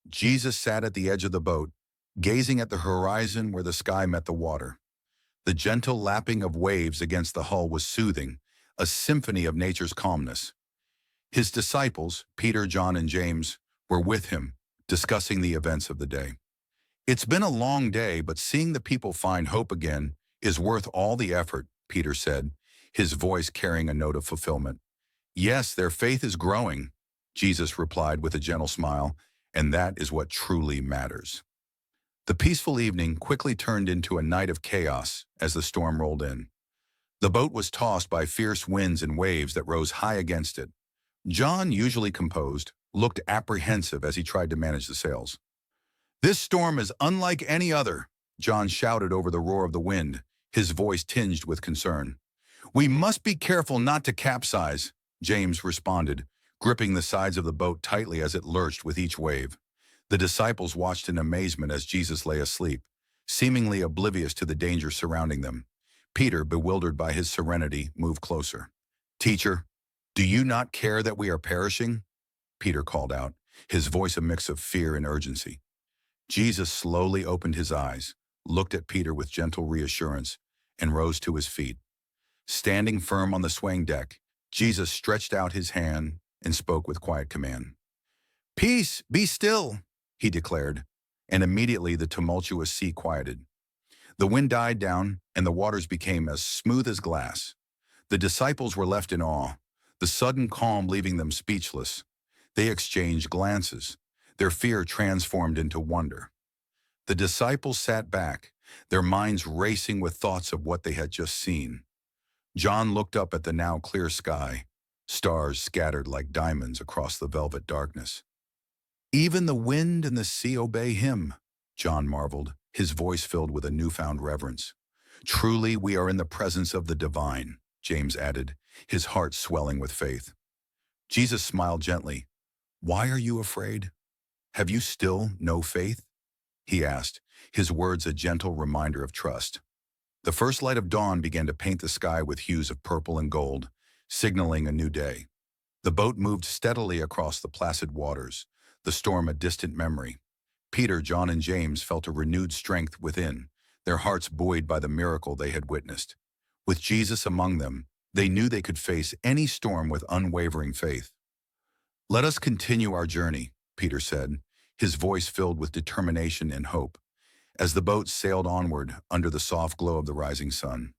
Jesus sat at the edge of the boat, gazing at the horizon where the sky met the water. The gentle lapping of waves against the hull was soothing, a symphony of nature's calmness. His disciples, Peter, John, and James, were with him, discussing the events of the day. "It's been a long day, but seeing the people find hope again is worth all the effort," Peter said, his voice carrying a note of fulfillment. "Yes, their faith is growing," Jesus replied with a gentle smile, "and that is what truly matters." The peaceful evening quickly turned into a night of chaos as the storm rolled in. The boat was tossed by fierce winds and waves that rose high against it. John, usually composed, looked apprehensive as he tried to manage the sails. "This storm is unlike any other," John shouted over the roar of the wind, his voice tinged with concern. "We must be careful not to capsize," James responded, gripping the sides of the boat tightly as it lurched with each wave. The disciples watched in amazement as Jesus lay asleep, seemingly oblivious to the danger surrounding them. Peter, bewildered by his serenity, moved closer. "Teacher, do you not care that we are perishing?" Peter called out, his voice a mix of fear and urgency. Jesus slowly opened his eyes, looked at Peter with gentle reassurance, and rose to his feet. Standing firm on the swaying deck, Jesus stretched out his hand and spoke with quiet command. "Peace, be still," he declared, and immediately the tumultuous sea quieted. The wind died down, and the waters became as smooth as glass. The disciples were left in awe, the sudden calm leaving them speechless. They exchanged glances, their fear transformed into wonder. The disciples sat back, their minds racing with thoughts of what they had just seen. John looked up at the now clear sky, stars scattered like diamonds across the velvet darkness. "Even the wind and the sea obey him," John marveled, his voice filled with a newfound reverence. "Truly we are in the presence of the divine," James added, his heart swelling with faith. Jesus smiled gently. "Why are you afraid? Have you still no faith?" he asked, his words a gentle reminder of trust. The first light of dawn began to paint the sky with hues of purple and gold, signaling a new day. The boat moved steadily across the placid waters, the storm a distant memory. Peter, John, and James felt a renewed strength within, their hearts buoyed by the miracle they had witnessed. With Jesus among them, they knew they could face any storm with unwavering faith. "Let us continue our journey," Peter said, his voice filled with determination and hope, as the boat sailed onward under the soft glow of the rising sun.